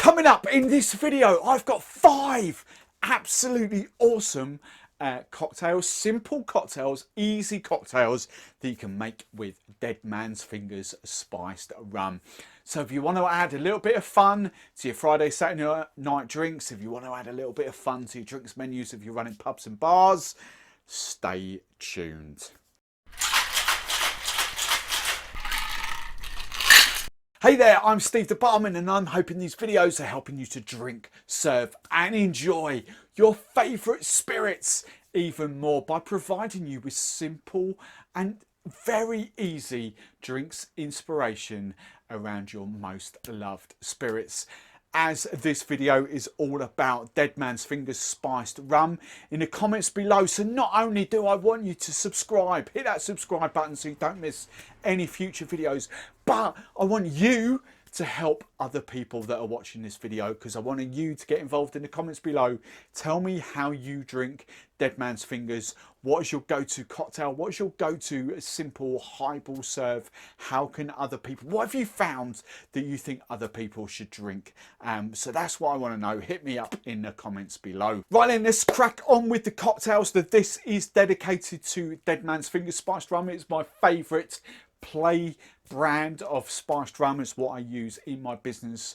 Coming up in this video, I've got 5 absolutely awesome cocktails, simple cocktails, easy cocktails that you can make with Dead Man's Fingers spiced rum. So if you want to add a little bit of fun to your Friday, Saturday night drinks, if you want to add a little bit of fun to your drinks menus, if you're running pubs and bars, stay tuned. Hey there, I'm Steve the Barman, and I'm hoping these videos are helping you to drink, serve and enjoy your favourite spirits even more by providing you with simple and very easy drinks inspiration around your most loved spirits. As this video is all about Dead Man's Fingers spiced rum, in the comments below. So not only do I want you to subscribe, hit that subscribe button so you don't miss any future videos, but I want you to help other people that are watching this video, because I wanted you to get involved in the comments below. Tell me how you drink Dead Man's Fingers. What is your go-to cocktail? What is your go-to simple highball serve? How can other people, what have you found that you think other people should drink? So that's what I want to know. Hit me up in the comments below. Right then, let's crack on with the cocktails. That this is dedicated to Dead Man's Fingers spiced rum. It's my favourite play brand of spiced rum. Is what I use in my business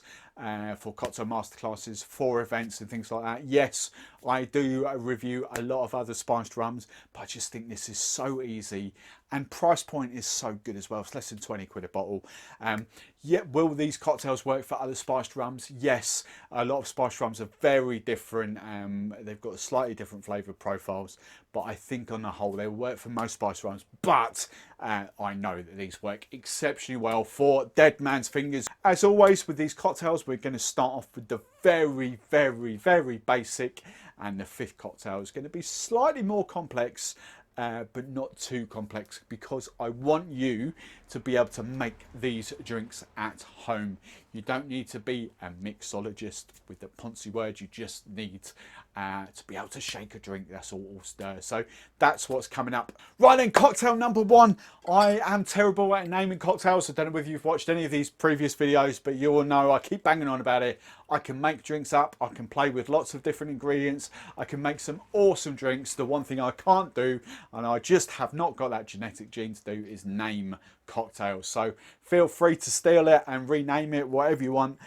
for cocktail masterclasses, for events and things like that. Yes, I do review a lot of other spiced rums, but I just think this is so easy, and price point is so good as well. It's less than 20 quid a bottle. Yet will these cocktails work for other spiced rums? Yes, a lot of spiced rums are very different. They've got slightly different flavour profiles, but I think on the whole they will work for most spiced rums. But I know that these work exceptionally well for Dead Man's Fingers. As always with these cocktails, we're going to start off with the very basic, and the 5th cocktail is going to be slightly more complex, but not too complex, because I want you to be able to make these drinks at home. You don't need to be a mixologist with the poncy word. You just need to be able to shake a drink. That's all stir. So that's what's coming up. Right then, cocktail number 1. I am terrible at naming cocktails. I don't know whether you've watched any of these previous videos, but you will know I keep banging on about it. I can make drinks up. I can play with lots of different ingredients. I can make some awesome drinks. The one thing I can't do, and I just have not got that genetic gene to do, is name cocktails. So feel free to steal it and rename it whatever you want,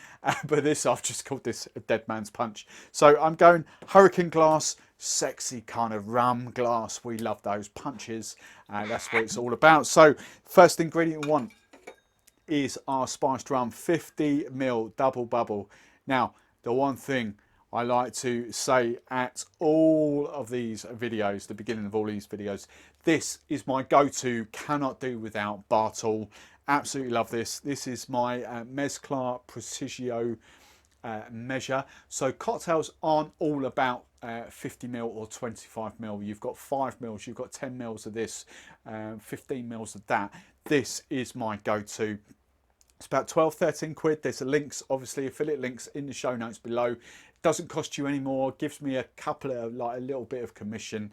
but this, I've just called this a Dead Man's Punch. So I'm going hurricane glass, sexy kind of rum glass. We love those punches. That's what it's all about. So first ingredient we want is our spiced rum, 50ml double bubble. Now, the one thing I like to say at all of these videos, the beginning of all these videos, this is my go-to, cannot do without Bartol. Absolutely love this. This is my Mezcla Precisio measure. So cocktails aren't all about 50ml or 25ml. You've got 5 mils, you've got 10 mils of this, 15 mils of that. This is my go-to. It's about 12-13 quid. There's a links, obviously affiliate links in the show notes below. Doesn't cost you any more, gives me a couple of, like a little bit of commission,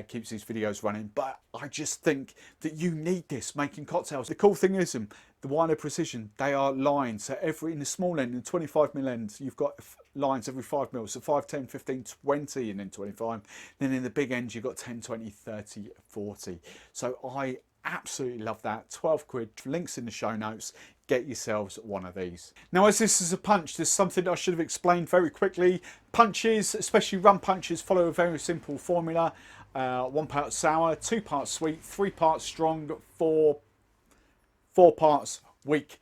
keeps these videos running. But I just think that you need this making cocktails. The cool thing is, the Wino Precision, they are lines. So every, in the small end, in 25ml ends, you've got lines every 5 mils. So 5, 10, 15, 20, and then 25. Then in the big end, you've got 10, 20, 30, 40. So I absolutely love that. 12 quid, links in the show notes. Get yourselves one of these. Now, as this is a punch, there's something I should have explained very quickly. Punches, especially rum punches, follow a very simple formula. 1 part sour, 2 parts sweet, 3 parts strong, 4 parts weak.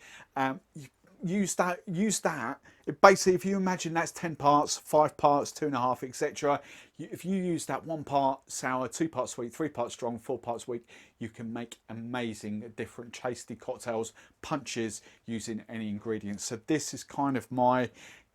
Use that. Basically, if you imagine that's 10 parts, 5 parts, 2.5, etc. If you use that 1 part sour, 2 parts sweet, 3 parts strong, 4 parts weak, you can make amazing different tasty cocktails, punches using any ingredients. So this is kind of my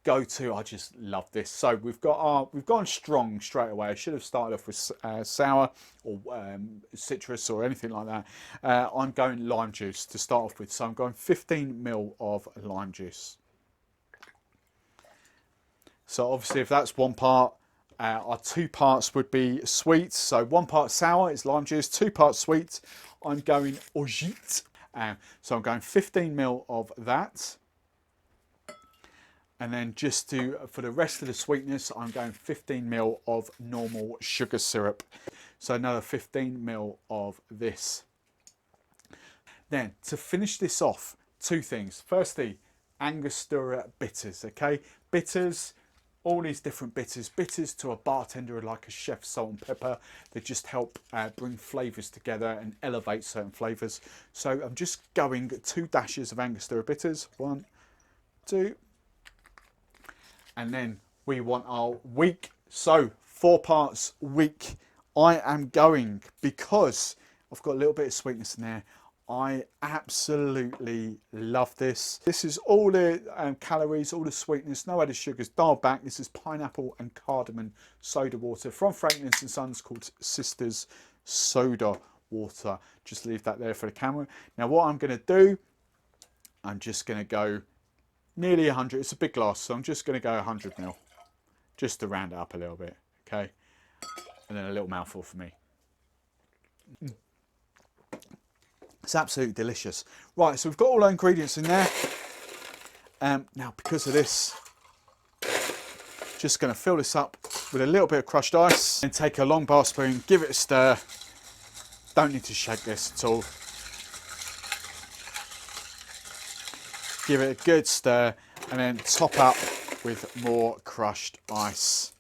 go-to. I just love this. So we've gone strong straight away. I should have started off with sour or citrus or anything like that. I'm going lime juice to start off with. So I'm going 15ml of lime juice. So obviously if that's 1 part, our 2 parts would be sweet. So 1 part sour is lime juice, 2 parts sweet. I'm going orgeat. So I'm going 15ml of that. And then just for the rest of the sweetness, I'm going 15 ml of normal sugar syrup. So another 15 ml of this. Then to finish this off, two things. Firstly, Angostura bitters, okay? Bitters, all these different bitters. Bitters to a bartender are like a chef's salt and pepper. They just help bring flavours together and elevate certain flavours. So I'm just going 2 dashes of Angostura bitters. 1, 2. And then we want our weak. So 4 parts weak. I am going, because I've got a little bit of sweetness in there, I absolutely love this. This is all the calories, all the sweetness, no added sugars, dialed back. This is pineapple and cardamom soda water from Franklin & Sons, called Sisters Soda Water. Just leave that there for the camera. Now what I'm going to do, I'm just going to go nearly 100. It's a big glass, so I'm just going to go 100 ml, just to round it up a little bit, okay? And then a little mouthful for me. It's absolutely delicious. Right, so we've got all our ingredients in there. Now, because of this, just going to fill this up with a little bit of crushed ice and take a long bar spoon, give it a stir. Don't need to shake this at all. Give it a good stir and then top up with more crushed ice.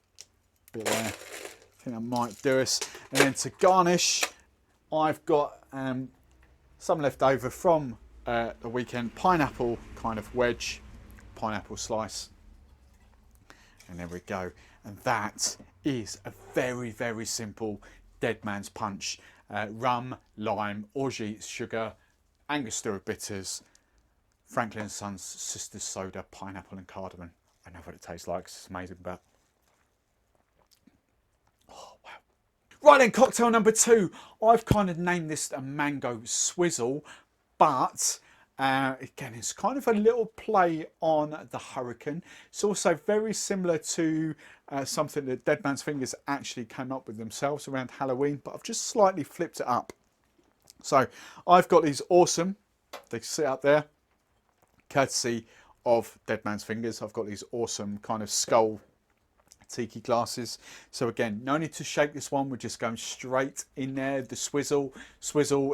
Bit there. I think that might do us. And then to garnish, I've got some left over from the weekend, pineapple kind of wedge, pineapple slice. And there we go. And that is a very, very simple dead man's punch. Rum, lime, orgeat, sugar, Angostura bitters, Franklin & Sons, Sisters Soda, pineapple and cardamom. I know what it tastes like, it's amazing, but oh, wow. Right then, cocktail number 2. I've kind of named this a Mango Swizzle, but again, it's kind of a little play on the Hurricane. It's also very similar to something that Dead Man's Fingers actually came up with themselves around Halloween, but I've just slightly flipped it up. So I've got these awesome, they sit out there, courtesy of Dead Man's Fingers. I've got these awesome kind of skull tiki glasses. So again, no need to shake this one. We're just going straight in there. The swizzle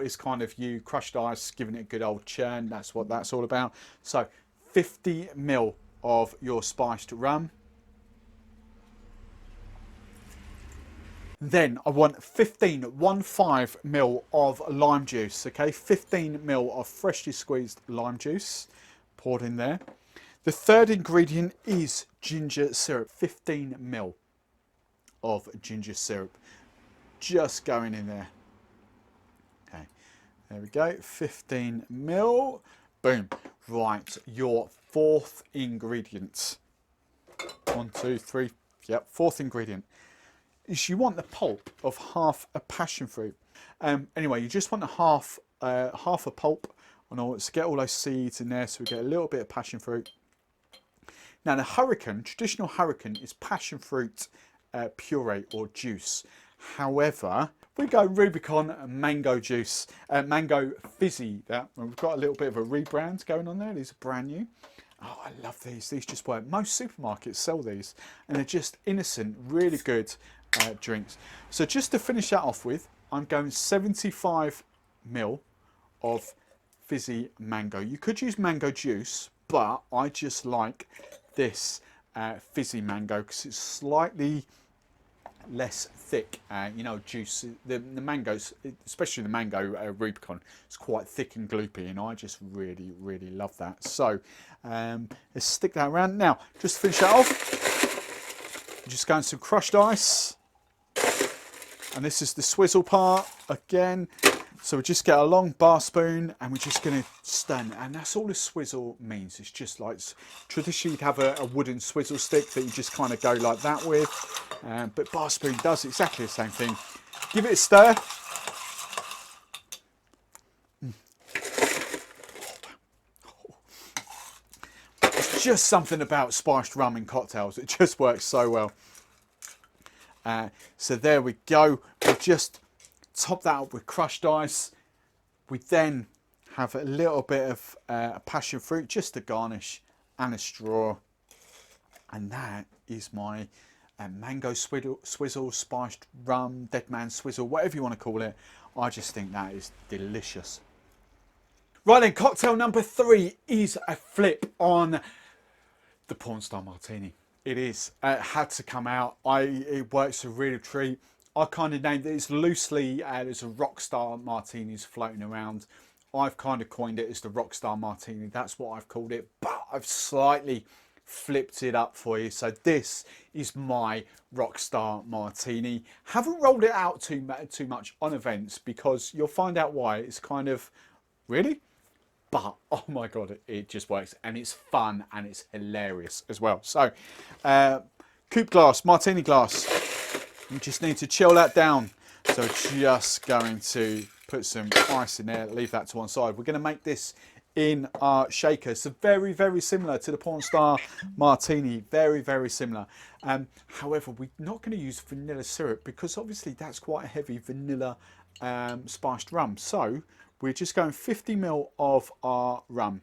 is kind of you crushed ice, giving it a good old churn. That's what that's all about. So 50 ml of your spiced rum. Then I want 15 ml of lime juice. Okay, 15 ml of freshly squeezed lime juice poured in there. The third ingredient is ginger syrup, 15 ml of ginger syrup, just going in there. Okay, there we go, 15 ml, boom. Right, your fourth ingredient, 1, 2, 3, yep, fourth ingredient, is you want the pulp of half a passion fruit. Anyway, you just want half a pulp, and let's get all those seeds in there so we get a little bit of passion fruit. Now the Hurricane, traditional Hurricane, is passion fruit puree or juice. However, we go Rubicon mango juice, mango fizzy. We've got a little bit of a rebrand going on there. These are brand new. Oh, I love these. These just work. Most supermarkets sell these, and they're just innocent, really good drinks. So just to finish that off with, I'm going 75 ml of fizzy mango. You could use mango juice, but I just like this fizzy mango because it's slightly less thick. You know, juice, the mangoes, especially the mango Rubicon, it's quite thick and gloopy, and I just really, really love that. So let's stick that around. Now, just to finish that off, I'm just going some crushed ice, and this is the swizzle part again. So we just get a long bar spoon and we're just going to stir, and that's all the swizzle means. It's just like, traditionally you'd have a wooden swizzle stick that you just kind of go like that with, but bar spoon does exactly the same thing. Give it a stir. It's just something about spiced rum in cocktails. It just works so well. So there we go. We just top that up with crushed ice. We then have a little bit of passion fruit just to garnish, and a straw. And that is my Mango Swizzle, Spiced Rum, Dead Man Swizzle, whatever you want to call it. I just think that is delicious. Right then, cocktail number 3 is a flip on the Pornstar Martini. It is. It had to come out. It works a real treat. I kind of named it. It's loosely, there's a Rock Star Martinis floating around. I've kind of coined it as the Rock Star Martini. That's what I've called it. But I've slightly flipped it up for you. So this is my Rock Star Martini. Haven't rolled it out too much on events because you'll find out why. It's kind of, really? But oh my god, it just works, and it's fun and it's hilarious as well. So coupe glass, martini glass, you just need to chill that down. So just going to put some ice in there, leave that to one side. We're going to make this in our shaker. So very, very similar to the Pornstar Martini, very, very similar. However, we're not going to use vanilla syrup because obviously that's quite a heavy vanilla spiced rum. So we're just going 50 ml of our rum.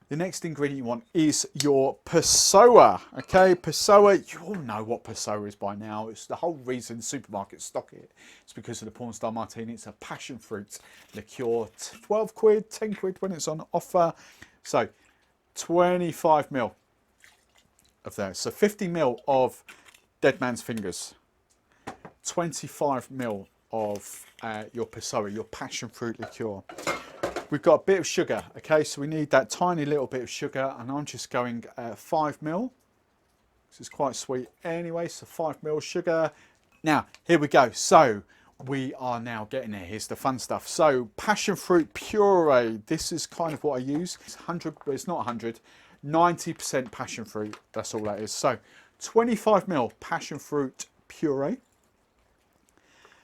The next ingredient you want is your Pessoa. Okay, Pessoa, you all know what Pessoa is by now. It's the whole reason supermarkets stock it. It's because of the Pornstar Martini. It's a passion fruit liqueur, 12 quid, 10 quid when it's on offer. So 25 ml of that. So 50 ml of Dead Man's Fingers, 25 ml of your Pessoa, your passion fruit liqueur. We've got a bit of sugar, okay, so we need that tiny little bit of sugar, and I'm just going 5 ml. This is quite sweet anyway, so 5 ml sugar. Now, here we go. So we are now getting there. Here's the fun stuff. So passion fruit puree, this is kind of what I use. It's 100, but it's not 100, 90% passion fruit, that's all that is. So 25 ml passion fruit puree.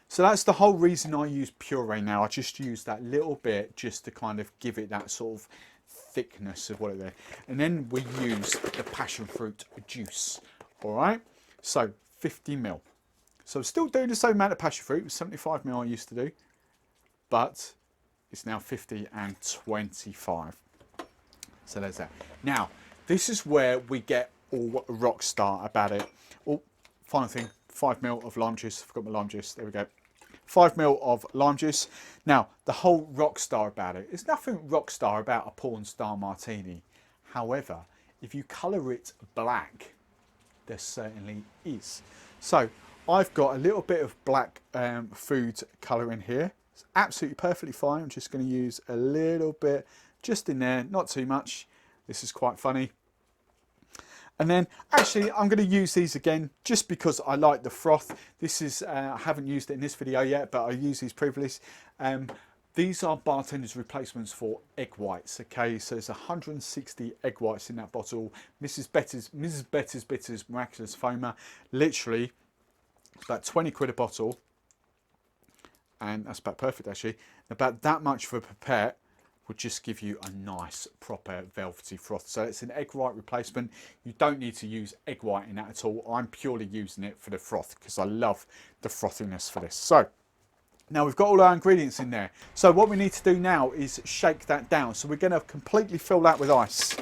So that's the whole reason I use puree now. I just use that little bit just to kind of give it that sort of thickness of what it is. And then we use the passion fruit juice. All right. So 50 ml. So I'm still doing the same amount of passion fruit. 75 ml I used to do, but it's now 50 and 25. So there's that. Now this is where we get all rock star about it. Oh, final thing. 5 ml of lime juice. I forgot my lime juice. There we go. 5 ml of lime juice. Now, the whole rock star about it, there's nothing rock star about a Pornstar Martini. However, if you colour it black, there certainly is. So, I've got a little bit of black food colour in here. It's absolutely perfectly fine. I'm just going to use a little bit just in there, not too much. This is quite funny. And then actually I'm going to use these again just because I like the froth. This is, I haven't used it in this video yet, but I used these previously. These are bartender's replacements for egg whites. Okay, so there's 160 egg whites in that bottle. Mrs. Betty's Bitters Miraculous Foamer. Literally, it's about 20 quid a bottle. And that's about perfect actually. About that much for a pipette would just give you a nice proper velvety froth. So it's an egg white replacement. You don't need to use egg white in that at all. I'm purely using it for the froth because I love the frothiness for this. So now we've got all our ingredients in there. So what we need to do now is shake that down. So we're going to completely fill that with ice.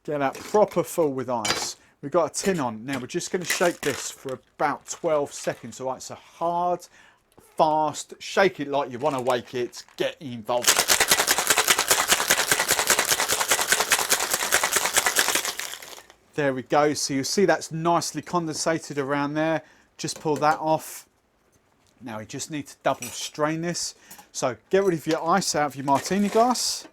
Get that proper full with ice. We've got a tin on. Now we're just going to shake this for about 12 seconds. All right, so hard, fast, shake it like you want to wake it, get involved. There we go. So you see that's nicely condensated around there. Just pull that off. Now we just need to double strain this. So get rid of your ice out of your martini glass.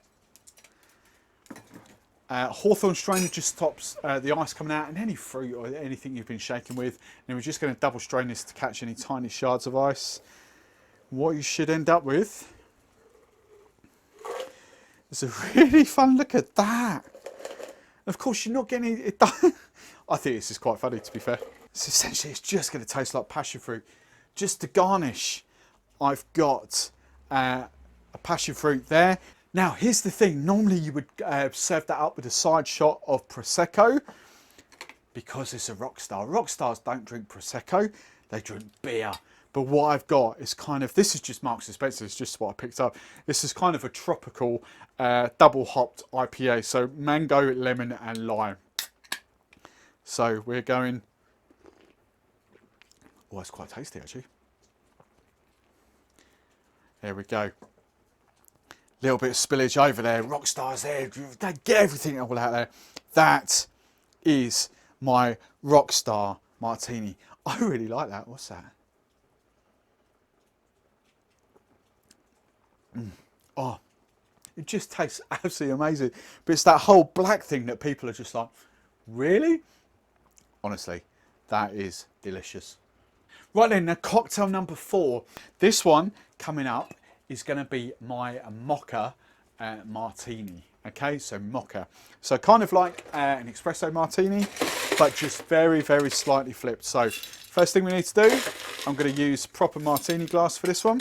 Hawthorn strainer just stops the ice coming out and any fruit or anything you've been shaking with. And we're just going to double strain this to catch any tiny shards of ice. What you should end up with is a really fun look at that. Of course, you're not getting it done. I think this is quite funny, to be fair. So essentially, it's just going to taste like passion fruit. Just to garnish, I've got a passion fruit there. Now, here's the thing. Normally, you would serve that up with a side shot of Prosecco because it's a rock star. Rock stars don't drink Prosecco, they drink beer. But what I've got is kind of, this is just Marks and Spencer, it's just what I picked up. This is kind of a tropical double hopped IPA. So mango, lemon and lime. So we're going, oh, that's quite tasty actually. There we go. Little bit of spillage over there. Rock Star's there. They get everything all out there. That is my Rock Star Martini. I really like that. What's that? Oh, it just tastes absolutely amazing. But it's that whole black thing that people are just like, really? Honestly, that is delicious. Right then, the cocktail number 4. This one coming up is going to be my Mocha Martini. Okay, so Mocha. So kind of like an espresso martini, but just very, very slightly flipped. So first thing we need to do, I'm going to use proper martini glass for this one.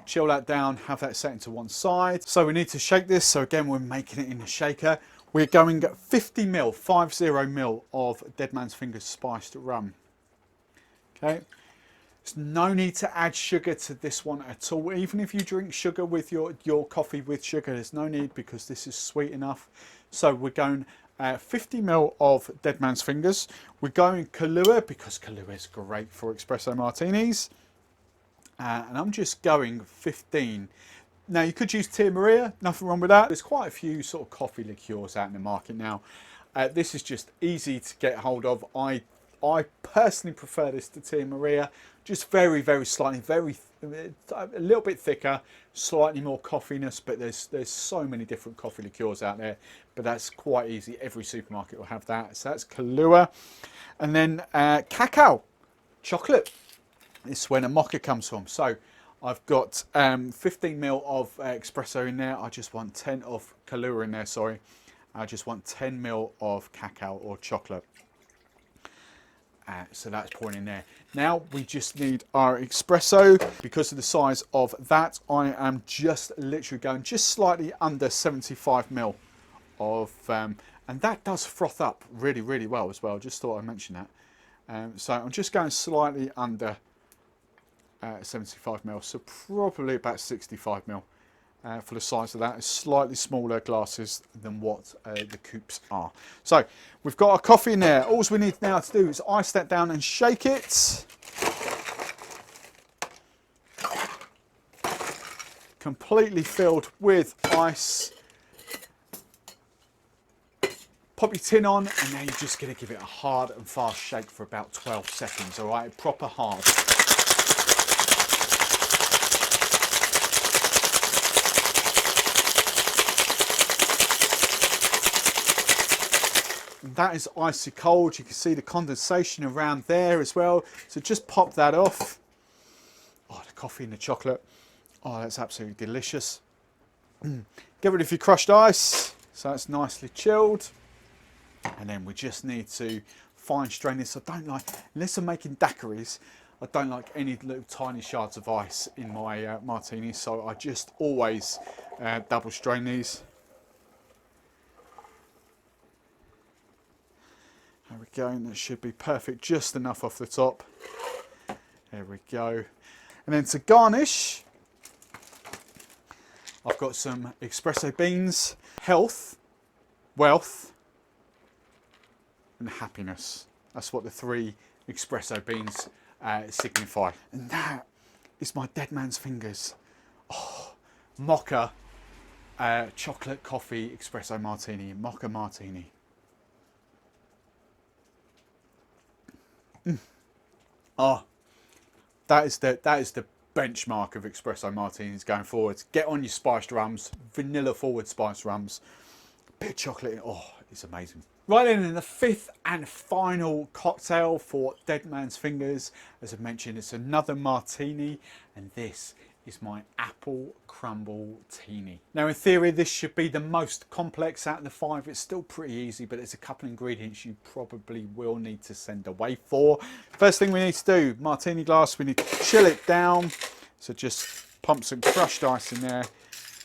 Chill that down, have that set into one side. So we need to shake this. So again, we're making it in the shaker. We're going 50 ml, 50 ml of Dead Man's Fingers spiced rum. Okay. There's no need to add sugar to this one at all. Even if you drink sugar with your coffee with sugar, there's no need because this is sweet enough. So we're going 50 ml of Dead Man's Fingers. We're going Kahlua because Kahlua is great for espresso martinis. And I'm just going 15. Now you could use Tia Maria, nothing wrong with that. There's quite a few sort of coffee liqueurs out in the market now. This is just easy to get hold of. I personally prefer this to Tia Maria. Just very, very slightly, a little bit thicker, slightly more coffeeness, but there's so many different coffee liqueurs out there, but that's quite easy. Every supermarket will have that. So that's Kahlua. And then cacao, chocolate. This is where the mocha comes from. So I've got 15 ml of espresso in there. I just want 10 of Kahlua in there, sorry. I just want 10 ml of cacao or chocolate. So that's pouring in there. Now we just need our espresso. Because of the size of that, I am just literally going just slightly under 75 ml of, and that does froth up really, really well as well. Just thought I'd mention that. So I'm just going slightly under 75 ml, so probably about 65 ml. For the size of that, it's slightly smaller glasses than what the coupes are. So we've got our coffee in there. All we need now to do is ice that down and shake it. Completely filled with ice. Pop your tin on, and now you're just going to give it a hard and fast shake for about 12 seconds, all right? Proper hard. That is icy cold. You can see the condensation around there as well. So just pop that off. Oh, the coffee and the chocolate. Oh, that's absolutely delicious. Get rid of your crushed ice. So that's nicely chilled. And then we just need to fine strain this. I don't like, unless I'm making daiquiris, I don't like any little tiny shards of ice in my martinis. So I just always double strain these. There we go, and that should be perfect, just enough off the top. There we go. And then to garnish, I've got some espresso beans. Health, wealth, and happiness. That's what the 3 espresso beans signify. And that is my Dead Man's Fingers. Oh, Mocha chocolate coffee espresso martini, Mocha Martini. Oh, that is the benchmark of espresso martinis going forward. Get on your spiced rums, vanilla forward spiced rums, bit of chocolate. Oh, it's amazing. Right then, in the 5th and final cocktail for Dead Man's Fingers, as I mentioned, it's another martini, and this is my Apple Crumble-Tini. Now in theory this should be the most complex out of the 5. It's still pretty easy, but there's a couple of ingredients you probably will need to send away for. First thing we need to do, martini glass, we need to chill it down. So just pump some crushed ice in there,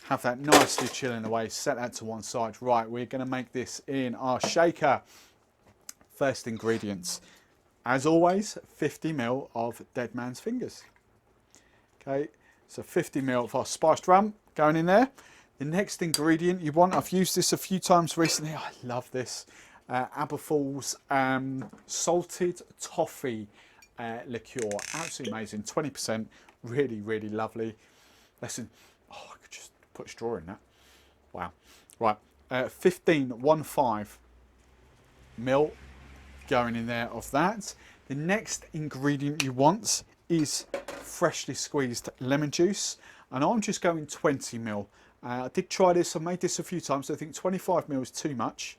have that nicely chilling away, set that to one side. Right, we're going to make this in our shaker. First ingredients, as always, 50 ml of Dead Man's Fingers. Okay, so 50 ml of our spiced rum going in there. The next ingredient you want, I've used this a few times recently. I love this. Aberfoyle's salted toffee liqueur. Absolutely amazing. 20%. Really, really lovely. Listen, oh, I could just put a straw in that. Wow. Right. 15 ml going in there of that. The next ingredient you want is freshly squeezed lemon juice. And I'm just going 20 ml. I did try this, I made this a few times, so I think 25 ml is too much.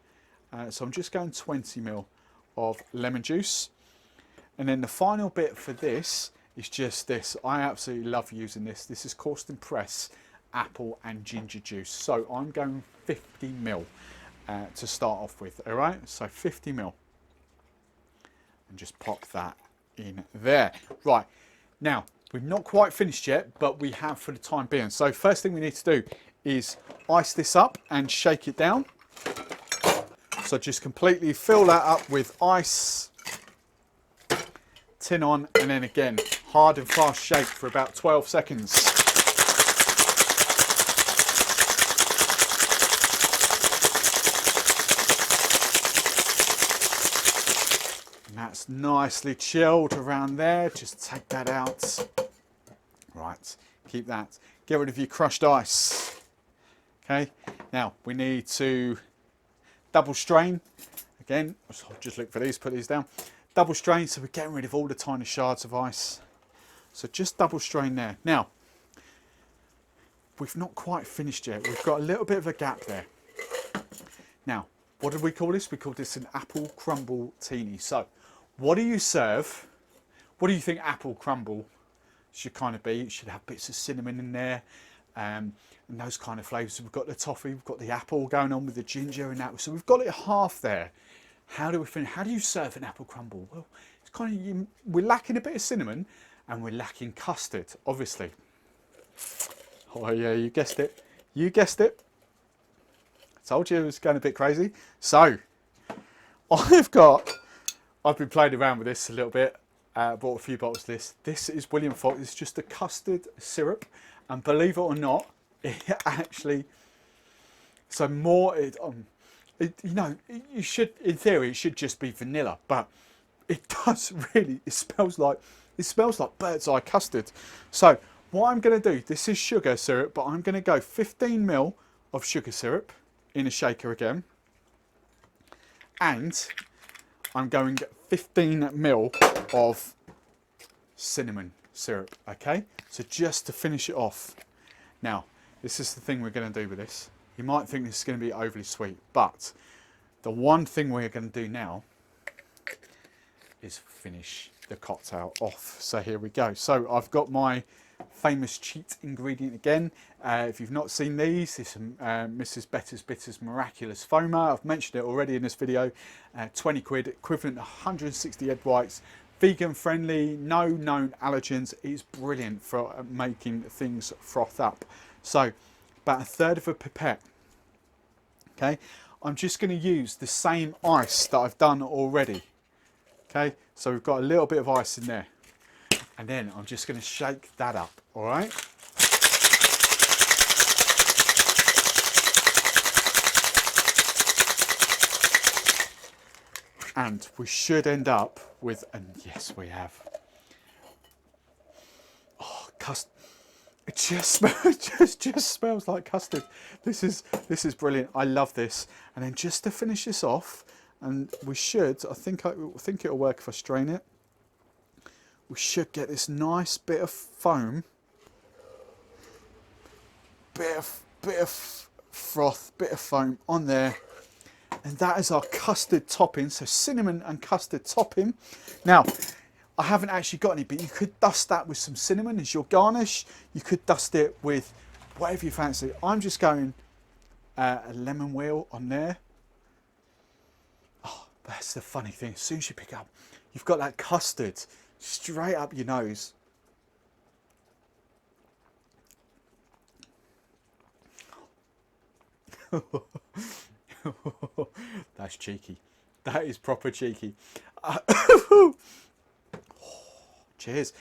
So I'm just going 20 ml of lemon juice. And then the final bit for this is just this. I absolutely love using this. This is Corsten Press apple and ginger juice. So I'm going 50 ml to start off with, all right? So 50 ml. And just pop that in there. Right, now, we've not quite finished yet, but we have for the time being. So first thing we need to do is ice this up and shake it down. So just completely fill that up with ice, tin on, and then again, hard and fast shake for about 12 seconds. And that's nicely chilled around there. Just take that out. Right, keep that. Get rid of your crushed ice. Okay, now we need to double strain. Again, I'll just look for these, put these down. Double strain, so we're getting rid of all the tiny shards of ice. So just double strain there. Now, we've not quite finished yet. We've got a little bit of a gap there. Now, what did we call this? We called this an Apple Crumble-Tini. So, what do you serve? What do you think apple crumble should kind of be? It should have bits of cinnamon in there. And those kind of flavours. We've got the toffee, we've got the apple going on with the ginger and that. So we've got it half there. How do we finish? How do you serve an apple crumble? Well, it's kind of, we're lacking a bit of cinnamon and we're lacking custard, obviously. Oh yeah, you guessed it. You guessed it. I told you it was going a bit crazy. So, I've been playing around with this a little bit. Bought a few bottles of this. This is William Fox. It's just a custard syrup. And believe it or not, it actually, so more, you know, you should, in theory, it should just be vanilla, but it does really, it smells like bird's eye custard. So what I'm going to do, this is sugar syrup, but I'm going to go 15 ml of sugar syrup in a shaker again. And I'm going 15 ml of cinnamon syrup, okay? So just to finish it off. Now, this is the thing we're going to do with this. You might think this is going to be overly sweet, but the one thing we're going to do now is finish the cocktail off. So here we go. So I've got my famous cheat ingredient again. If you've not seen these, it's Mrs. Better's Bitters Miraculous Foamer. I've mentioned it already in this video. 20 quid, equivalent to 160 egg whites. Vegan friendly, no known allergens. Is brilliant for making things froth up. So about 1/3 of a pipette. Okay, I'm just going to use the same ice that I've done already. Okay, so we've got a little bit of ice in there, and then I'm just going to shake that up. All right. And we should end up with, and yes, we have. Oh, custard! It just smells like custard. This is brilliant. I love this. And then just to finish this off, and we should, I think it'll work if I strain it. We should get this nice bit of foam, bit of froth, bit of foam on there. And that is our custard topping, so cinnamon and custard topping. Now, I haven't actually got any, but you could dust that with some cinnamon as your garnish. You could dust it with whatever you fancy. I'm just going a lemon wheel on there. Oh, that's the funny thing. As soon as you pick up, you've got that custard straight up your nose. That's cheeky. That is proper cheeky. Cheers.